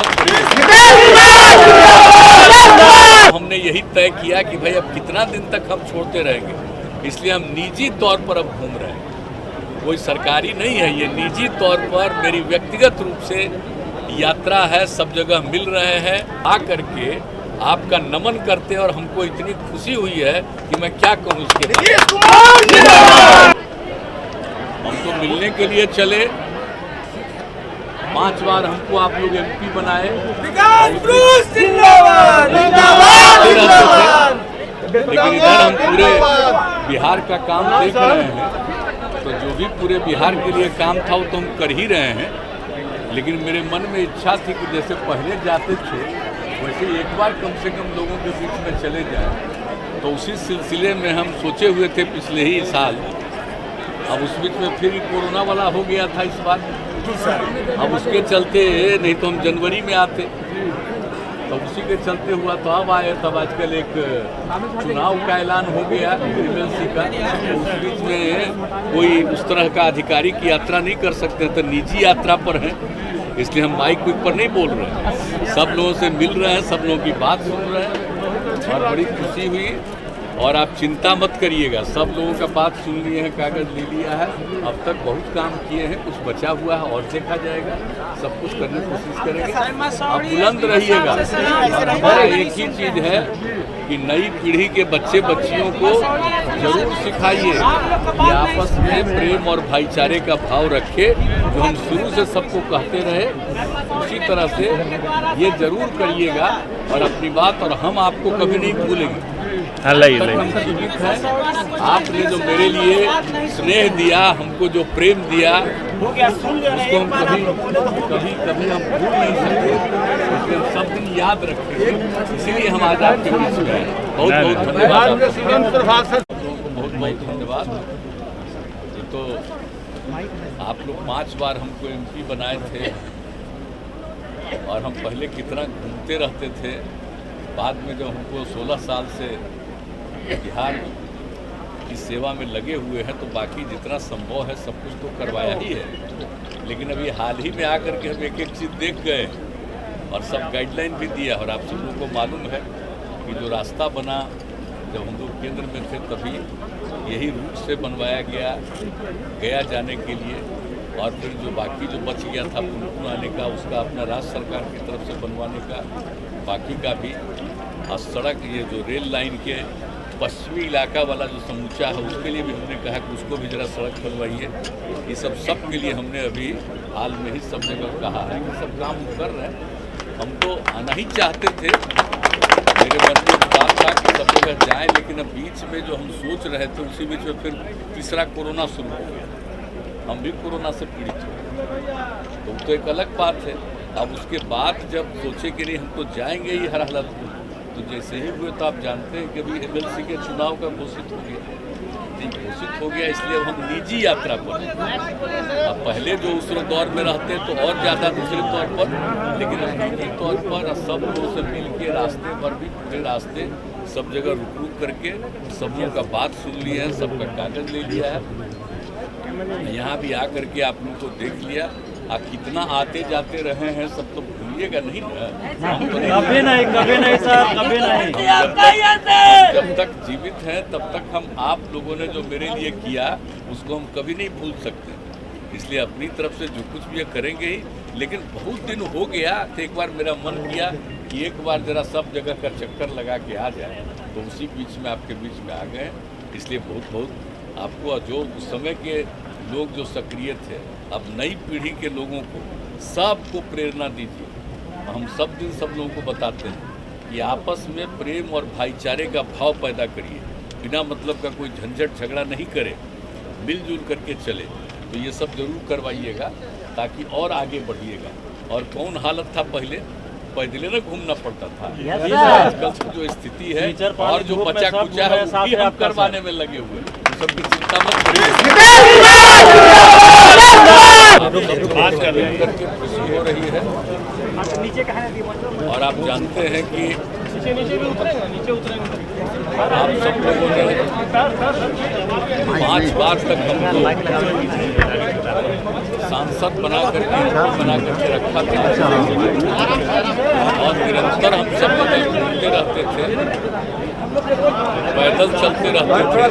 मत हमने यही तय किया कि भाई अब कितना दिन तक हम छोड़ते रहेंगे, इसलिए हम निजी तौर पर अब घूम रहे हैं। कोई सरकारी नहीं है, ये निजी तौर पर मेरी व्यक्तिगत रूप से यात्रा है। सब जगह मिल रहे हैं, आ करके आपका नमन करते हैं और हमको इतनी खुशी हुई है कि मैं क्या कहूँ इसके लिए। हम तो मिलने के लिए चले, 5 बार हमको आप लोग एमपी बनाए, लेकिन इधर हम पूरे बिहार का काम देख रहे हैं, तो जो भी पूरे बिहार के लिए काम था वो तो हम कर ही रहे हैं। लेकिन मेरे मन में इच्छा थी कि जैसे पहले जाते थे वैसे एक बार कम से कम लोगों के बीच में चले जाए। तो उसी सिलसिले में हम सोचे हुए थे पिछले ही साल। अब उस बीच में फिर कोरोना वाला हो गया था इस बार, अब उसके चलते नहीं तो हम जनवरी में आते, तो उसी के चलते हुआ तो अब आए। तब आजकल एक चुनाव का ऐलान हो गया एमएलसी का, उस बीच में कोई उस तरह का आधिकारिक यात्रा नहीं कर सकते, तो निजी यात्रा पर हैं, इसलिए हम माइक पर नहीं बोल रहे हैं। सब लोगों से मिल रहे हैं, सब लोगों की बात सुन रहे हैं और बड़ी खुशी हुई। और आप चिंता मत करिएगा, सब लोगों का बात सुन लिए हैं, कागज़ ले लिया है, अब तक बहुत काम किए हैं, कुछ बचा हुआ है और देखा जाएगा, सब कुछ करने की कोशिश करेंगे। आप बुलंद रहिएगा। हमारा एक ही चीज़ है कि नई पीढ़ी के बच्चे बच्चियों को जरूर सिखाइए कि आपस में प्रेम और भाईचारे का भाव रखे, जो हम शुरू से सबको कहते रहे उसी तरह से ये जरूर करिएगा। और अपनी बात, और हम आपको कभी नहीं भूलेंगे। आपने जो मेरे लिए स्नेह दिया, हमको जो प्रेम दिया, उसको हम कभी हम भूल नहीं सकते, इसलिए हम सब दिन याद रखेंगे। इसीलिए हम आज आपके बीच में हैं। बहुत बहुत धन्यवाद, बहुत बहुत धन्यवाद। ये तो आप लोग 5 बार हमको एमपी बनाए थे और हम पहले कितना घूमते रहते थे। बाद में जब हमको 16 साल से बिहार की सेवा में लगे हुए हैं, तो बाकी जितना संभव है सब कुछ तो करवाया ही है। लेकिन अभी हाल ही में आकर के हम एक एक चीज़ देख गए और सब गाइडलाइन भी दिया। और आप सब लोगों को मालूम है कि जो रास्ता बना जब हम लोग केंद्र में थे तभी यही रूट से बनवाया गया जाने के लिए। और फिर जो बाकी जो बच गया था पुनपुन आने का, उसका अपना राज्य सरकार की तरफ से बनवाने का, बाकी का भी। और सड़क, ये जो रेल लाइन के पश्चिमी इलाका वाला जो समूचा है, उसके लिए भी हमने कहा कि उसको भी ज़रा सड़क बनवाइए। ये सब के लिए हमने अभी हाल में ही सब जगह कहा है कि सब काम कर रहे हैं। हम तो आना ही चाहते थे, मेरे मन में बात था कि सब जगह जाएँ, लेकिन अब बीच में जो हम सोच रहे थे उसी बीच में फिर तीसरा कोरोना शुरू हो गया। हम भी कोरोना से पीड़ित हुए, तो एक अलग बात है। अब उसके बाद जब सोचे कि नहीं हम तो जाएंगे ही हर हालत में, तो जैसे ही हुए तो आप जानते हैं कि अभी एमएलसी के चुनाव का घोषित हो गया, इसलिए हम निजी यात्रा पर। अब पहले जो उस दौर में रहते तो और ज़्यादा दूसरे तौर पर, लेकिन अब निजी तौर पर सब लोगों से मिल के रास्ते पर भी, पूरे रास्ते सब जगह रुक करके सब लोगों का बात सुन लिया है, सबका कागज़ ले लिया है। यहाँ भी आकर के आप लोग को देख लिया। आप कितना आते जाते रहे हैं, सब तो भूलिएगा नहीं ना। कभी नहीं सर, कभी नहीं। जब तक जीवित हैं तब तक हम आप लोगों ने जो मेरे लिए किया उसको हम कभी नहीं भूल सकते। इसलिए अपनी तरफ से जो कुछ भी करेंगे ही। लेकिन बहुत दिन हो गया तो एक बार मेरा मन किया कि एक बार ज़रा सब जगह का चक्कर लगा के आ जाए, तो उसी बीच में आपके बीच में आ गए। इसलिए बहुत बहुत आपको, जो उस समय के लोग जो सक्रिय थे, अब नई पीढ़ी के लोगों को सबको प्रेरणा दीजिए। हम सब दिन सब लोगों को बताते हैं कि आपस में प्रेम और भाईचारे का भाव पैदा करिए, बिना मतलब का कोई झंझट झगड़ा नहीं करे, मिलजुल करके चले। तो ये सब जरूर करवाइएगा ताकि और आगे बढ़िएगा। और कौन हालत था पहले, पैदल न घूमना पड़ता था। आजकल जो स्थिति है और जो बचा कुचा है वो भी हम करवाने में लगे हुए, सबकी चिंता मत करिए। खुशी हो रही है। और आप जानते हैं कि आप सब लोगों ने 5 बार तक हमको सांसद बना करके रखा था। निरंतर हम सब जगह घूमते रहते थे, पैदल चलते रहते थे।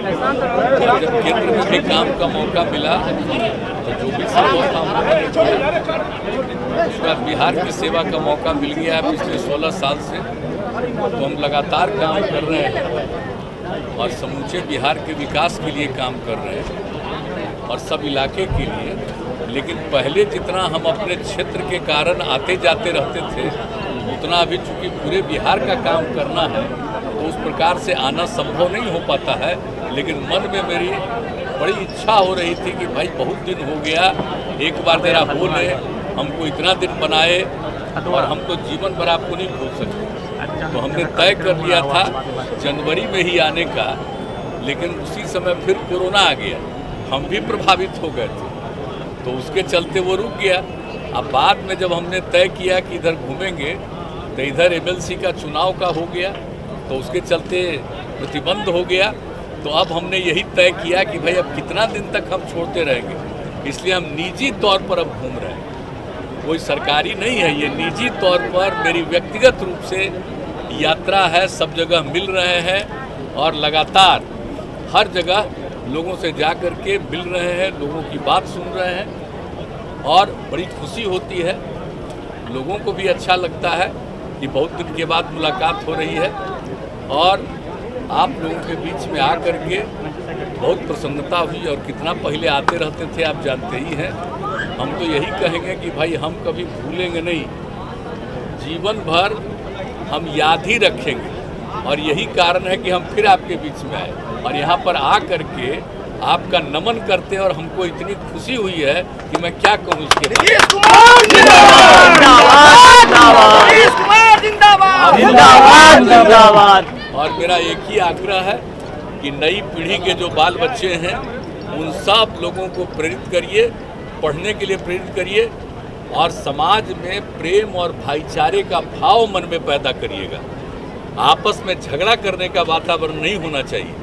और जब केंद्र में भी काम का मौका मिला तो जो भी संभव था हमने किया। उसके बाद बिहार की सेवा का मौका मिल गया है पिछले 16 साल से, तो हम लगातार काम कर रहे हैं और समूचे बिहार के विकास के लिए काम कर रहे हैं और सब इलाके के लिए। लेकिन पहले जितना हम अपने क्षेत्र के कारण आते जाते रहते थे, उतना अभी चूँकि पूरे बिहार का काम करना है तो उस प्रकार से आना संभव नहीं हो पाता है। लेकिन मन में मेरी बड़ी इच्छा हो रही थी कि भाई बहुत दिन हो गया, एक बार तेरा हो ले, हमको इतना दिन बनाए और हम तो जीवन भर आपको नहीं भूल सकते। तो हमने तय कर लिया था जनवरी में ही आने का, लेकिन उसी समय फिर कोरोना आ गया, हम भी प्रभावित हो गए थे, तो उसके चलते वो रुक गया। अब बाद में जब हमने तय किया कि इधर घूमेंगे तो इधर एमएलसी का चुनाव का हो गया, तो उसके चलते प्रतिबंध हो गया। तो अब हमने यही तय किया कि भाई अब कितना दिन तक हम छोड़ते रहेंगे, इसलिए हम निजी तौर पर अब घूम रहे हैं। कोई सरकारी नहीं है, ये निजी तौर पर मेरी व्यक्तिगत रूप से यात्रा है। सब जगह मिल रहे हैं और लगातार हर जगह लोगों से जा कर के मिल रहे हैं, लोगों की बात सुन रहे हैं और बड़ी खुशी होती है। लोगों को भी अच्छा लगता है कि बहुत दिन के बाद मुलाकात हो रही है और आप लोगों के बीच में आकर के बहुत प्रसन्नता हुई। और कितना पहले आते रहते थे आप जानते ही हैं। हम तो यही कहेंगे कि भाई हम कभी भूलेंगे नहीं, जीवन भर हम याद ही रखेंगे। और यही कारण है कि हम फिर आपके बीच में आए और यहाँ पर आ करके आपका नमन करते हैं और हमको इतनी खुशी हुई है कि मैं क्या कहूँ इसके लिए। और मेरा एक ही आग्रह है कि नई पीढ़ी के जो बाल बच्चे हैं उन सब लोगों को प्रेरित करिए, पढ़ने के लिए प्रेरित करिए और समाज में प्रेम और भाईचारे का भाव मन में पैदा करिएगा। आपस में झगड़ा करने का वातावरण नहीं होना चाहिए।